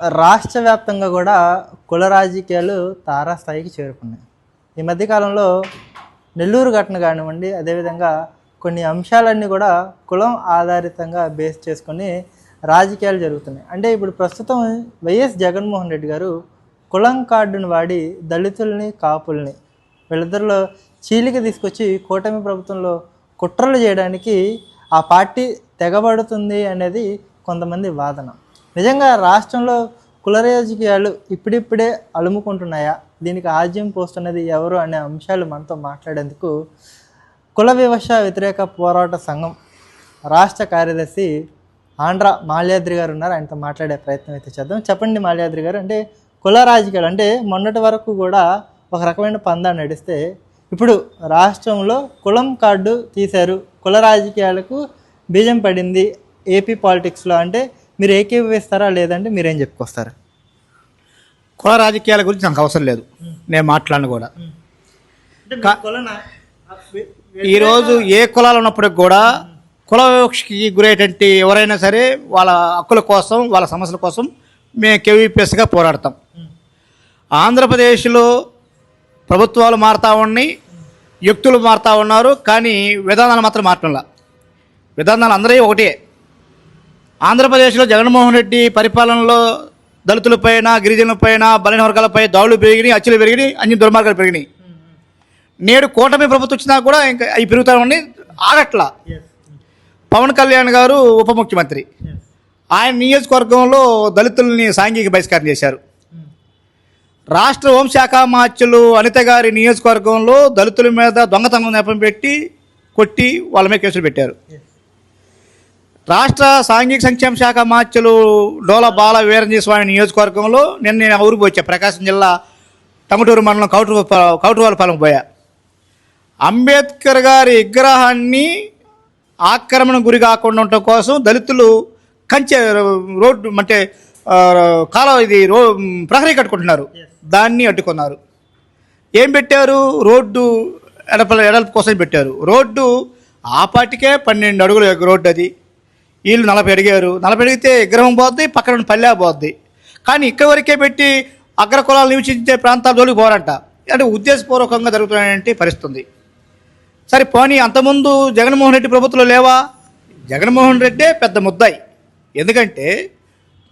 రాష్ట్ర వ్యాప్తంగా కూడా కుల రాజకీయాలు తారాస్థాయికి చేరుకున్నాయి. ఈ మధ్యకాలంలో నెల్లూరు ఘటన కానివ్వండి, అదేవిధంగా కొన్ని అంశాలన్నీ కూడా కులం ఆధారితంగా బేస్ చేసుకొని రాజకీయాలు జరుగుతున్నాయి. అంటే ఇప్పుడు ప్రస్తుతం వైఎస్ జగన్మోహన్ రెడ్డి గారు కులం కార్డును వాడి దళితుల్ని, కాపుల్ని వీళ్ళిద్దరిలో చీలిక తీసుకొచ్చి కూటమి ప్రభుత్వంలో కుట్రలు చేయడానికి ఆ పార్టీ తెగబడుతుంది అనేది కొంతమంది వాదన. నిజంగా రాష్ట్రంలో కుల రాజకీయాలు ఇప్పుడిప్పుడే అలుముకుంటున్నాయా, దీనికి ఆజ్యం పోస్తున్నది ఎవరు అనే అంశాలు మనతో మాట్లాడేందుకు కుల వివక్ష వ్యతిరేక పోరాట సంఘం రాష్ట్ర కార్యదర్శి ఆంధ్ర మాల్యాద్రి గారు ఉన్నారు. ఆయనతో మాట్లాడే ప్రయత్నం అయితే చేద్దాం. చెప్పండి మాల్యాద్రి గారు, అంటే కుల రాజకీయాలు అంటే మొన్నటి వరకు కూడా ఒక రకమైన పందా నడిస్తే ఇప్పుడు రాష్ట్రంలో కులం కార్డు తీశారు, కుల రాజకీయాలకు బీజం పడింది ఏపీ పాలిటిక్స్లో అంటే మీరు ఏకీభవిస్తారా, లేదంటే మీరేం చెప్పుకొస్తారు? కుల రాజకీయాల గురించి నాకు అవసరం లేదు, నేను మాట్లాడను కూడా. ఈరోజు ఏ కులాలు ఉన్నప్పటికి కూడా కుల వివక్షకి గురయ్యేటువంటి ఎవరైనా సరే వాళ్ళ హక్కుల కోసం, వాళ్ళ సమస్యల కోసం మేము కేవీపీఎస్గా పోరాడతాం. ఆంధ్రప్రదేశ్లో ప్రభుత్వాలు మారుతూ ఉన్నాయి, వ్యక్తులు మారుతూ ఉన్నారు, కానీ విధానాలు మాత్రం మారటంలా. విధానాలు అందరూ ఒకటే. ఆంధ్రప్రదేశ్లో జగన్మోహన్ రెడ్డి పరిపాలనలో దళితులపైన, గిరిజనులపైన, బలహీన వర్గాలపై దాడులు పెరిగినాయి, హత్యలు పెరిగినాయి, అన్ని దుర్మార్గాలు పెరిగినాయి. నేడు కూటమి ప్రభుత్వం వచ్చినా కూడా ఇంకా అవి పెరుగుతూ ఉన్నాయి, ఆగట్లా. పవన్ కళ్యాణ్ గారు ఉప ముఖ్యమంత్రి, ఆయన నియోజకవర్గంలో దళితుల్ని సాంఘిక బహిష్కారం చేశారు. రాష్ట్ర హోంశాఖ మార్చులు అనిత గారి నియోజకవర్గంలో దళితుల మీద దొంగతనం నెపం పెట్టి కొట్టి వాళ్ళ మీద కేసులు పెట్టారు. రాష్ట్ర సాంఘిక సంక్షేమ శాఖ మార్చులు డోల బాల వీరంజీ స్వామి నియోజకవర్గంలో నేను ఊరికి వచ్చా, ప్రకాశం జిల్లా టమటూరు మండలం కౌటువాలపాలెం పోయా. అంబేద్కర్ గారి విగ్రహాన్ని ఆక్రమణ గురి కాకుండా ఉండటం కోసం దళితులు కంచె రోడ్డు అంటే ప్రహరీ కట్టుకుంటున్నారు, దాన్ని అడ్డుకున్నారు. ఏం పెట్టారు? రోడ్డు ఎడల్పు కోసం పెట్టారు. రోడ్డు ఆ పాటికే 12 అడుగుల రోడ్డు, అది వీళ్ళు 40 అడిగారు. 40 అడిగితే విగ్రహం పోద్ది, పక్కన పల్లె పోద్ది. కానీ ఇక్కడ వరకే పెట్టి అగ్ర కులాలు నివసించే ప్రాంతాల జోలికి పోరంట. అంటే ఉద్దేశపూర్వకంగా జరుగుతున్నటువంటి పరిస్థితుంది. సరే పోనీ, అంతకుముందు జగన్మోహన్ రెడ్డి ప్రభుత్వంలో లేవా? జగన్మోహన్ రెడ్డే పెద్ద ముద్దాయి. ఎందుకంటే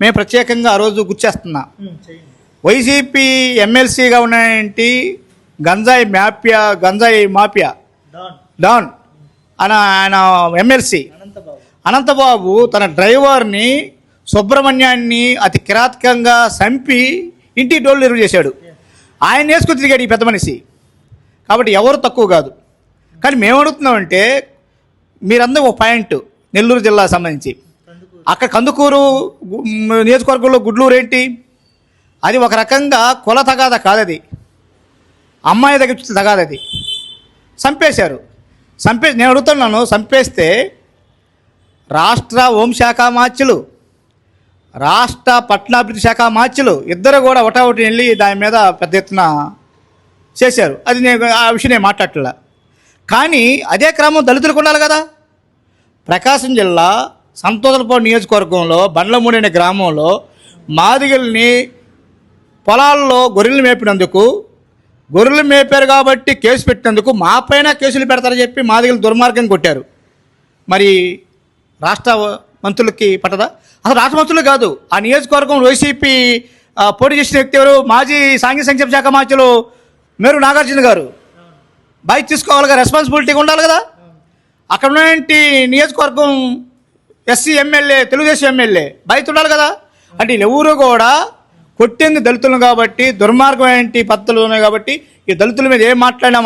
మేము ప్రత్యేకంగా ఆ రోజు గుర్చేస్తున్నా, వైసీపీ ఎమ్మెల్సీగా ఉన్నటువంటి గంజాయి మాఫియా డాన్ ఆయన ఎమ్మెల్సీ అనంతబాబు తన డ్రైవర్ని సుబ్రహ్మణ్యాన్ని అతి కిరాతకంగా చంపి ఇంటి డోర్లు ఎరువు చేశాడు. ఆయన వేసుకుని తిరిగాడు ఈ పెద్ద మనిషి. కాబట్టి ఎవరు తక్కువ కాదు. కానీ మేము అడుగుతున్నామంటే, మీరందరూ ఒక పాయింట్, నెల్లూరు జిల్లా సంబంధించి అక్కడ కందుకూరు నియోజకవర్గంలో గుడ్లూరు ఏంటి, అది ఒక రకంగా కుల తగాద కాదది, అమ్మాయి దగ్గర తగాదది. చంపేశారు. నేను అడుగుతున్నాను, చంపేస్తే రాష్ట్ర హోంశాఖ మార్చులు, రాష్ట్ర పట్టణాభివృద్ధి శాఖ మార్చులు ఇద్దరు కూడా ఒకటి వెళ్ళి దాని మీద పెద్ద ఎత్తున చేశారు. అది నేను ఆ విషయం నేను మాట్లాడట్లా. కానీ అదే క్రమం దళితులకు ఉండాలి కదా. ప్రకాశం జిల్లా సంతోషలపాడు నియోజకవర్గంలో బండ్లమూడి అనే గ్రామంలో మాదిగల్ని పొలాల్లో గొర్రెలు మేపారు కాబట్టి కేసు పెట్టినందుకు మా పైన కేసులు పెడతారని చెప్పి మాదిగలు దుర్మార్గం కొట్టారు. మరి రాష్ట్ర మంత్రులకి పట్టదా? అసలు రాష్ట్ర మంత్రులు కాదు, ఆ నియోజకవర్గం వైసీపీ పోటీ చేసిన వ్యక్తి ఎవరు? మాజీ సాంఘిక సంక్షేమ శాఖ మంత్రులు మేరు నాగార్జున గారు. బాధ్యత తీసుకోవాలి కదా, రెస్పాన్సిబిలిటీగా ఉండాలి కదా. అక్కడ ఉన్నటువంటి నియోజకవర్గం ఎస్సీ ఎమ్మెల్యే, తెలుగుదేశం ఎమ్మెల్యే బాధ్యత ఉండాలి కదా. అంటే ఎవరు కూడా కొట్టింది దళితులను కాబట్టి, దుర్మార్గమైన పద్ధతులు ఉన్నాయి కాబట్టి ఈ దళితుల మీద ఏం మాట్లాడినా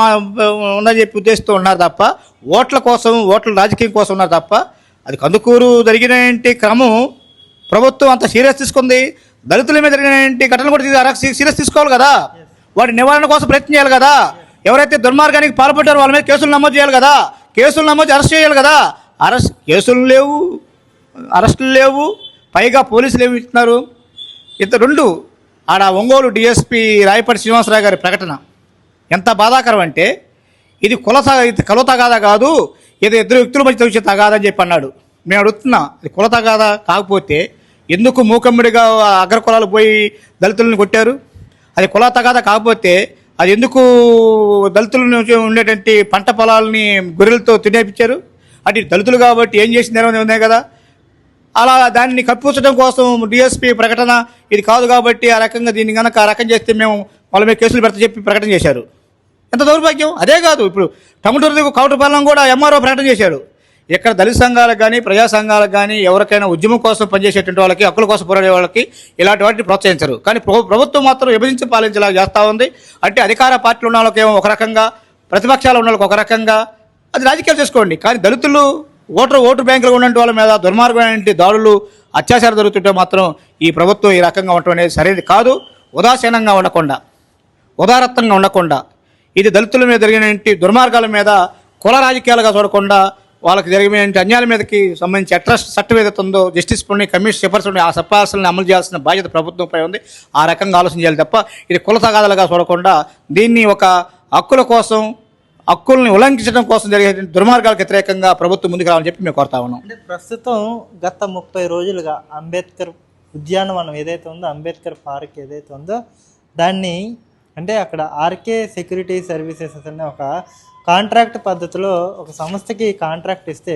ఉందని చెప్పి ఉద్దేశంతో ఉన్నారు తప్ప, ఓట్ల కోసం, ఓట్ల రాజకీయం కోసం ఉన్నారు తప్ప, అది కందుకూరు జరిగిన క్రమం ప్రభుత్వం అంత సీరియస్ తీసుకుంది. దళితుల మీద జరిగిన ఘటనలు కూడా సీరియస్ తీసుకోవాలి కదా. వాటి నివారణ కోసం ప్రయత్నం చేయాలి కదా. ఎవరైతే దుర్మార్గానికి పాల్పడ్డారో వాళ్ళ మీద కేసులు నమోదు చేయాలి కదా. కేసులు నమోదు అరెస్ట్ చేయాలి కదా. కేసులు లేవు, అరెస్టులు లేవు, పైగా పోలీసులు ఏమి ఇస్తున్నారు? రెండు ఆడ ఒంగోలు డిఎస్పీ రాయపాటి శ్రీనివాసరావు గారి ప్రకటన ఎంత బాధాకరం అంటే, ఇది కుల తగాదా కాదు, ఇది ఇద్దరు వ్యక్తుల మధ్య వచ్చే తగాదని చెప్పి అన్నాడు. మేము అడుగుతున్నా, ఇది కుల తగాదా కాకపోతే ఎందుకు మూకమ్ముడిగా అగ్రకులాలు పోయి దళితులను కొట్టారు? అది కుల తగాదా కాకపోతే అది ఎందుకు దళితులను ఉండేటువంటి పంట పొలాలని గొర్రెలతో తినేపించారు? అంటే దళితులు కాబట్టి ఏం చేసింది ఉన్నాయి కదా. అలా దాన్ని కప్పించడం కోసం డిఎస్పీ ప్రకటన ఇది కాదు కాబట్టి ఆ రకంగా దీన్ని కనుక ఆ రకం చేస్తే మేము వాళ్ళ మీద కేసులు పెడతా చెప్పి ప్రకటన చేశారు. ఎంత దౌర్భాగ్యం! అదే కాదు, ఇప్పుడు టంగుటూరు కౌటపాలెం కూడా ఎంఆర్ఓ ప్రకటన చేశాడు. ఇక్కడ దళిత సంఘాలకు కానీ ప్రజా సంఘాలకు కానీ ఎవరికైనా ఉద్యమం కోసం పనిచేసేటువంటి వాళ్ళకి, హక్కుల కోసం పోరాడే వాళ్ళకి ఇలాంటి వాటిని ప్రోత్సహించరు. కానీ ప్రభుత్వం మాత్రం విభజించి పాలించేలా చేస్తూ ఉంది. అంటే అధికార పార్టీలు ఉన్న వాళ్ళకి ఏమో ఒక రకంగా, ప్రతిపక్షాలు ఉన్న వాళ్ళకి ఒక రకంగా, అది రాజకీయాలు చేసుకోండి. కానీ దళితులు ఓటు బ్యాంకులు ఉన్నటువంటి వాళ్ళ మీద దుర్మార్గమైన దాడులు, అత్యాచారం జరుగుతుంటే మాత్రం ఈ ప్రభుత్వం ఈ రకంగా ఉండటం అనేది సరైనది కాదు. ఉదాసీనంగా ఉండకుండా, ఉదారత్వంగా ఉండకుండా, ఇది దళితుల మీద జరిగిన దుర్మార్గాల మీద కుల రాజకీయాలుగా చూడకుండా వాళ్ళకి జరిగిన అన్యాయాల మీదకి సంబంధించి చట్టం ఏదైతే ఉందో జస్టిస్ పుణ్య కమిషన్ సిఫార్సుని ఆ సిఫార్సులను అమలు చేయాల్సిన బాధ్యత ప్రభుత్వంపై ఉంది. ఆ రకంగా ఆలోచన చేయాలి తప్ప ఇది కుల తగాదాలుగా చూడకుండా దీన్ని ఒక హక్కుల కోసం, హక్కుల్ని ఉల్లంఘించడం కోసం జరిగే దుర్మార్గాలకు వ్యతిరేకంగా ప్రభుత్వం ముందుకు రావాలని చెప్పి మేము కోరుతా ఉన్నాం. అంటే ప్రస్తుతం గత 30 రోజులుగా అంబేద్కర్ ఉద్యానవనం ఏదైతే ఉందో, అంబేద్కర్ పార్క్ ఏదైతే ఉందో, దాన్ని అంటే అక్కడ ఆర్కే సెక్యూరిటీ సర్వీసెస్ అనే ఒక కాంట్రాక్ట్ పద్ధతిలో ఒక సంస్థకి కాంట్రాక్ట్ ఇస్తే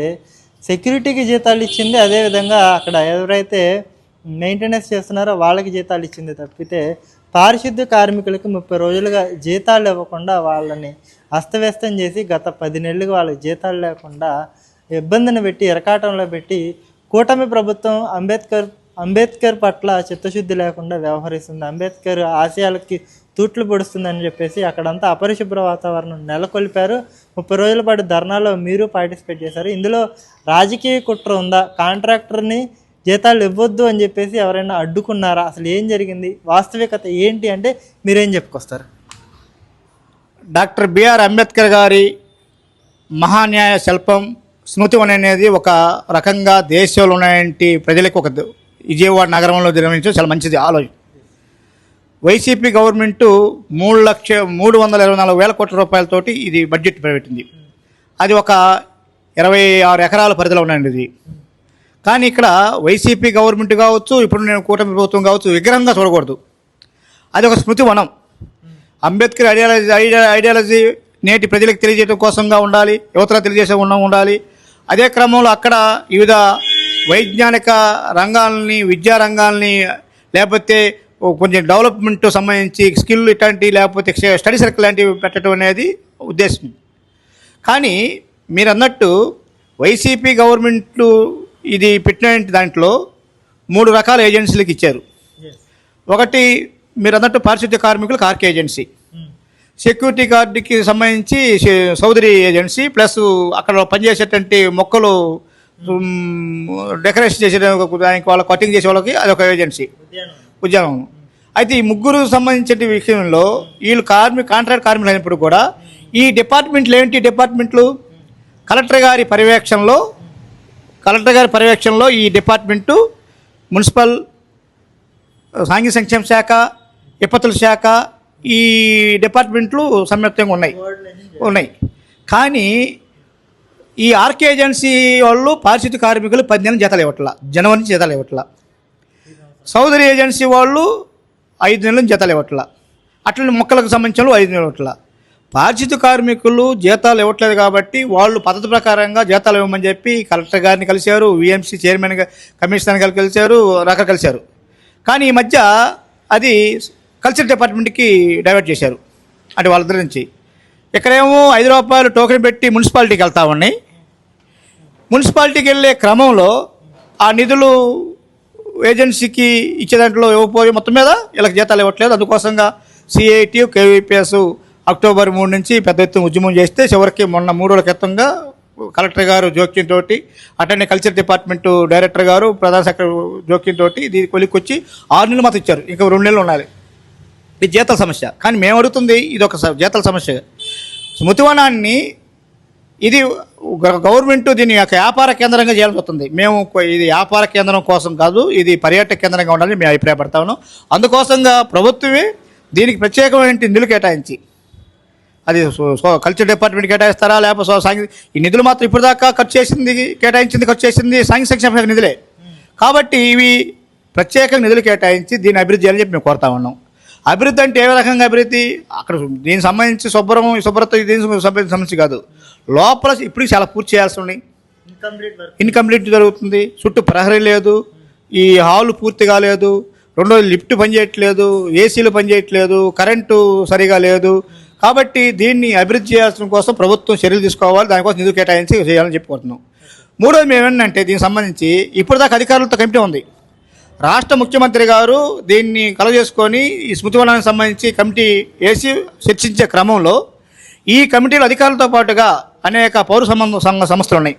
సెక్యూరిటీకి జీతాలు ఇచ్చింది, అదేవిధంగా అక్కడ ఎవరైతే మెయింటెనెన్స్ చేస్తున్నారో వాళ్ళకి జీతాలు ఇచ్చింది తప్పితే పారిశుద్ధ్య కార్మికులకి 30 రోజులుగా జీతాలు ఇవ్వకుండా వాళ్ళని అస్తవ్యస్తం చేసి గత 10 నెలలుగా వాళ్ళకి జీతాలు లేకుండా ఇబ్బందిని పెట్టి, ఇరకాటంలో పెట్టి కూటమి ప్రభుత్వం అంబేద్కర్ పట్ల చిత్తశుద్ధి లేకుండా వ్యవహరిస్తుంది. అంబేద్కర్ ఆశయాలకి తూట్లు పొడుస్తుందని చెప్పేసి అక్కడంతా అపరిశుభ్ర వాతావరణం నెలకొల్పారు. 30 రోజుల పాటు ధర్నాలో మీరు పార్టిసిపేట్ చేశారు. ఇందులో రాజకీయ కుట్ర ఉందా? కాంట్రాక్టర్ని జీతాలు ఇవ్వద్దు అని చెప్పేసి ఎవరైనా అడ్డుకున్నారా? అసలు ఏం జరిగింది? వాస్తవికత ఏంటి అంటే మీరేం చెప్పుకొస్తారు? డాక్టర్ బిఆర్ అంబేద్కర్ గారి మహాన్యాయ శిల్పం స్మృతివనం అనేది ఒక రకంగా దేశంలో ఉన్నటువంటి ప్రజలకు ఒక విజయవాడ నగరంలో నిర్వహించడం చాలా మంచిది ఆలోచన. వైసీపీ గవర్నమెంటు 3,324,000 కోట్ల రూపాయలతోటి ఇది బడ్జెట్ ప్రవేశించింది. అది ఒక 26 ఎకరాల పరిధిలో ఉన్నాయండి ఇది. కానీ ఇక్కడ వైసీపీ గవర్నమెంట్ కావచ్చు, ఇప్పుడు నేను కూటమి ప్రభుత్వం కావచ్చు, విగ్రహంగా చూడకూడదు. అది ఒక స్మృతి వనం. అంబేద్కర్ ఐడియాలజీ నేటి ప్రజలకు తెలియజేయడం కోసంగా ఉండాలి, యువతలకు తెలియజేసే ఉండాలి. అదే క్రమంలో అక్కడ వివిధ వైజ్ఞానిక రంగాల్ని, విద్యా రంగాల్ని, లేకపోతే కొంచెం డెవలప్మెంట్ సంబంధించి స్కిల్ ఇట్లాంటి, లేకపోతే స్టడీ సర్కిల్ లాంటివి పెట్టడం అనేది ఉద్దేశం. కానీ మీరు అన్నట్టు వైసీపీ గవర్నమెంట్లు ఇది పెట్టిన దాంట్లో 3 రకాల ఏజెన్సీలకు ఇచ్చారు. ఒకటి మీరు అన్నట్టు పారిశుద్ధ్య కార్మికులకు ఆర్కే ఏజెన్సీ, సెక్యూరిటీ గార్డుకి సంబంధించి చౌదరి ఏజెన్సీ, ప్లస్ అక్కడ పనిచేసేటువంటి మొక్కలు డెకరేషన్ చేసే దానికి వాళ్ళ కటింగ్ చేసే వాళ్ళకి అదొక ఏజెన్సీ, ఉద్యానవనం. అయితే ఈ ముగ్గురు సంబంధించిన విషయంలో వీళ్ళు కాంట్రాక్ట్ కార్మికులు అయినప్పుడు కూడా ఈ డిపార్ట్మెంట్లు ఏంటి? డిపార్ట్మెంట్లు కలెక్టర్ గారి పర్యవేక్షణలో ఈ డిపార్ట్మెంటు మున్సిపల్, సాంఘిక సంక్షేమ శాఖ, విపత్తుల శాఖ, ఈ డిపార్ట్మెంట్లు సంయుక్తంగా ఉన్నాయి. కానీ ఈ ఆర్కే ఏజెన్సీ వాళ్ళు పారిశుద్ధ్య కార్మికులు 10 నెలలు జీతాలు ఇవ్వట్లా, జనవరి నుంచి జీతాలు ఇవ్వట్లా. చౌదరి ఏజెన్సీ వాళ్ళు 5 నెలల జీతాలు ఇవ్వట్లా. అట్లనే మొక్కలకు సంబంధించిన 5 నెలలు ఇవ్వట్లా. పారిశుద్ధ్య కార్మికులు జీతాలు ఇవ్వట్లేదు కాబట్టి వాళ్ళు పద్ధతి ప్రకారంగా జీతాలు ఇవ్వమని చెప్పి కలెక్టర్ గారిని కలిశారు, విఎంసీ చైర్మన్ కమిషనర్ గారు కలిశారు, కలిశారు. కానీ ఈ మధ్య అది కల్చర్ డిపార్ట్మెంట్కి డైవర్ట్ చేశారు. అంటే వాళ్ళ దగ్గర నుంచి ఇక్కడేమో 5 రూపాయలు టోకెన్ పెట్టి మున్సిపాలిటీకి వెళ్తా ఉన్నాయి. మున్సిపాలిటీకి వెళ్ళే క్రమంలో ఆ నిధులు ఏజెన్సీకి ఇచ్చే దాంట్లో ఇవ్వకపోయి మొత్తం మీద వీళ్ళకి జీతాలు ఇవ్వట్లేదు. అందుకోసంగా సిఐటి, కేవీపీఎస్ అక్టోబర్ 3 నుంచి పెద్ద ఎత్తున ఉద్యమం చేస్తే చివరికి మొన్న 3 రోజుల క్రితంగా కలెక్టర్ గారు జోక్యంతో, అటెండే కల్చర్ డిపార్ట్మెంట్ డైరెక్టర్ గారు, ప్రధాన సెక్రటరీ జోక్యంతో ఇది కొలిక్కొచ్చి 6 నెలలు మాత్రం ఇచ్చారు. ఇంకా 2 నెలలు ఉండాలి. ఇది జీతాల సమస్య. కానీ మేము అడుగుతుంది ఇది ఒక జీతాల సమస్య. స్మృతివనాన్ని ఇది గవర్నమెంట్ దీన్ని ఒక వ్యాపార కేంద్రంగా చేయాల్సి వస్తుంది. మేము ఇది వ్యాపార కేంద్రం కోసం కాదు, ఇది పర్యాటక కేంద్రంగా ఉండాలని మేము అభిప్రాయపడతా ఉన్నాం. అందుకోసంగా ప్రభుత్వమే దీనికి ప్రత్యేకమైన నిధులు కేటాయించి, అది కల్చర్ డిపార్ట్మెంట్ కేటాయిస్తారా, లేకపోతే ఈ నిధులు మాత్రం ఇప్పుడు దాకా ఖర్చు చేసింది సాంఘిక సంక్షేమ నిధులే. కాబట్టి ఇవి ప్రత్యేకంగా నిధులు కేటాయించి దీన్ని అభివృద్ధి చేయాలని చెప్పి మేము కోరుతా ఉన్నాం. అభివృద్ధి అంటే ఏ రకంగా అభివృద్ధి, అక్కడ దీనికి సంబంధించి శుభ్రత దీనికి సంబంధించి కాదు, లోపల ఇప్పుడు చాలా పూర్తి చేయాల్సి ఉన్నాయి. ఇన్కంప్లీట్ జరుగుతుంది. చుట్టూ ప్రహరీ లేదు, ఈ హాలు పూర్తి కాలేదు, రెండోది లిఫ్ట్ పనిచేయట్లేదు, ఏసీలు పనిచేయట్లేదు, కరెంటు సరిగా లేదు. కాబట్టి దీన్ని అభివృద్ధి చేయాల్సిన కోసం ప్రభుత్వం చర్యలు తీసుకోవాలి, దానికోసం నిధులు కేటాయించి చేయాలని చెప్పుకుంటున్నాం. మూడోది మేము ఏంటంటే దీనికి సంబంధించి ఇప్పటిదాకా అధికారులతో కమిటీ ఉంది. రాష్ట్ర ముఖ్యమంత్రి గారు దీన్ని కలగజేసుకొని ఈ స్మృతివనానికి సంబంధించి కమిటీ వేసి చర్చించే క్రమంలో ఈ కమిటీలో అధికారులతో పాటుగా అనేక పౌర సంఘ సంస్థలు ఉన్నాయి,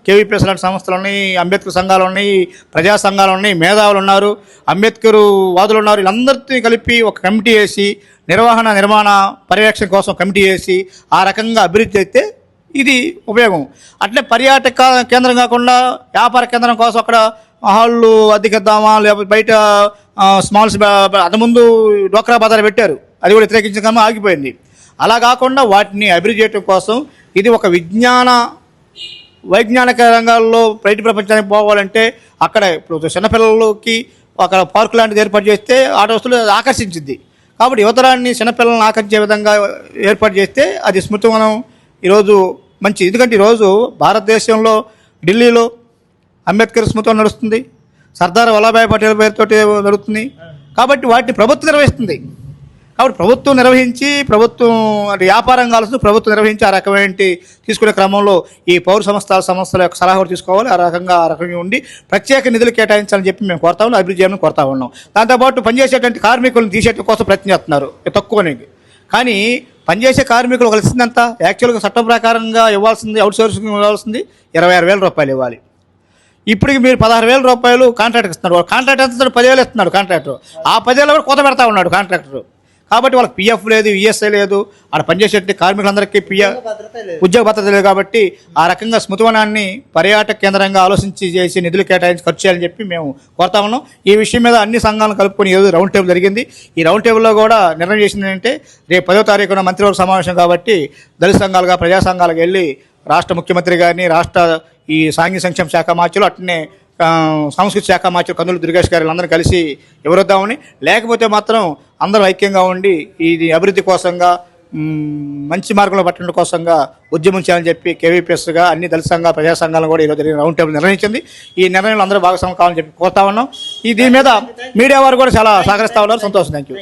కేవీపీఎస్ లాంటి సంస్థలు ఉన్నాయి, అంబేద్కర్ సంఘాలు ఉన్నాయి, ప్రజా సంఘాలు ఉన్నాయి, మేధావులు ఉన్నారు, అంబేద్కర్ వాదులు ఉన్నారు. వీళ్ళందరినీ కలిపి ఒక కమిటీ వేసి నిర్మాణ పర్యవేక్షణ కోసం కమిటీ వేసి ఆ రకంగా అభివృద్ధి అయితే ఇది ఉపయోగం. అట్లే పర్యాటక కేంద్రం కాకుండా వ్యాపార కేంద్రం కోసం అక్కడ హాళ్ళు అద్దెకిద్దామా, లేకపోతే బయట స్మాల్స్ అంతకుముందు డోక్రా బజార్ పెట్టారు, అది కూడా వ్యతిరేకించడం ఆగిపోయింది. అలా కాకుండా వాటిని అభివృద్ధి చేయడం కోసం ఇది ఒక వైజ్ఞానిక రంగాల్లో బయట ప్రపంచానికి పోవాలంటే అక్కడ ఇప్పుడు చిన్నపిల్లలకి అక్కడ పార్కు లాంటిది ఏర్పాటు చేస్తే ఆట వస్తువులు ఆకర్షించింది. కాబట్టి యువతరాన్ని చిన్నపిల్లలను ఆకర్షించే విధంగా ఏర్పాటు చేస్తే అది స్మృతివనం ఈరోజు మంచి. ఎందుకంటే ఈరోజు భారతదేశంలో ఢిల్లీలో అంబేద్కర్ స్మృతివనం నడుస్తుంది, సర్దార్ వల్లభాయ్ పటేల్ పేరుతో నడుస్తుంది. కాబట్టి వాటిని ప్రభుత్వం నిర్వహిస్తుంది. కాబట్టి ప్రభుత్వం నిర్వహించి అంటే వ్యాపారం కావాల్సింది ప్రభుత్వం నిర్వహించి ఆ రకమైన తీసుకునే క్రమంలో ఈ పౌర సంస్థల యొక్క సలహా కూడా తీసుకోవాలి. ఆ రకంగా ఉండి ప్రత్యేక నిధులు కేటాయించాలని చెప్పి మేము కోరుతా ఉన్నాం, అభివృద్ధి చేయాలని కోరుతా ఉన్నాం. దాంతోపాటు పనిచేసేటువంటి కార్మికులను తీసేయడం కోసం ప్రయత్నం చేస్తున్నారు తక్కువనే. కానీ పనిచేసే కార్మికులు ఒక ఇస్తుందంత యాక్చువల్గా చట్టం ప్రకారంగా ఇవ్వాల్సింది, అవుట్ సోర్సింగ్ ఇవ్వాల్సింది 26,000 రూపాయలు ఇవ్వాలి. ఇప్పటికి మీరు 16,000 రూపాయలు కాంట్రాక్టర్ ఇస్తున్నాడు. కాంట్రాక్టర్ ఎంత 10,000 ఇస్తున్నాడు కాంట్రాక్టర్. ఆ 10,000 కూడా కోత పెడతా ఉన్నాడు కాంట్రాక్టర్. కాబట్టి వాళ్ళకి పిఎఫ్ లేదు, ఈఎస్ఐ లేదు, అక్కడ పనిచేసే కార్మికులందరికీ ఉద్యోగ భద్రత లేదు. కాబట్టి ఆ రకంగా స్మృతివనాన్ని పర్యాటక కేంద్రంగా ఆలోచించి చేసి నిధులు కేటాయించి ఖర్చు చేయాలని చెప్పి మేము కోరుతా ఉన్నాం. ఈ విషయం మీద అన్ని సంఘాలను కలుపుకొని ఈరోజు రౌండ్ టేబుల్ జరిగింది. ఈ రౌండ్ టేబుల్లో కూడా నిర్ణయం చేసింది ఏంటంటే రేపు 10వ తారీఖున మంత్రివర్గ సమావేశం కాబట్టి దళిత సంఘాలుగా ప్రజా సంఘాలకు వెళ్ళి రాష్ట్ర ముఖ్యమంత్రి గారిని, రాష్ట్ర ఈ సాంఘిక సంక్షేమ శాఖ మార్చులు, అట్లనే సంస్కృతి శాఖ మార్చులు కందులు దుర్గేష్ గారు అందరూ కలిసి ఎవరొద్దామని, లేకపోతే మాత్రం అందరూ ఐక్యంగా ఉండి ఇది అభివృద్ధి కోసంగా మంచి మార్గంలో పట్టడం కోసంగా ఉద్యమం చేయాలని చెప్పి కేవీపీఎస్గా అన్ని దళిత సంఘాలు ప్రజా సంఘాలను కూడా ఈరోజు జరిగిన రౌండ్ టేబుల్ నిర్ణయించింది. ఈ నిర్ణయంలో అందరూ భాగస్వామ్యం కావాలని చెప్పి కోరుతా ఉన్నాం. దీని మీద మీడియా వారు కూడా చాలా సహకరిస్తా ఉన్నారు. సంతోషం. Thank you.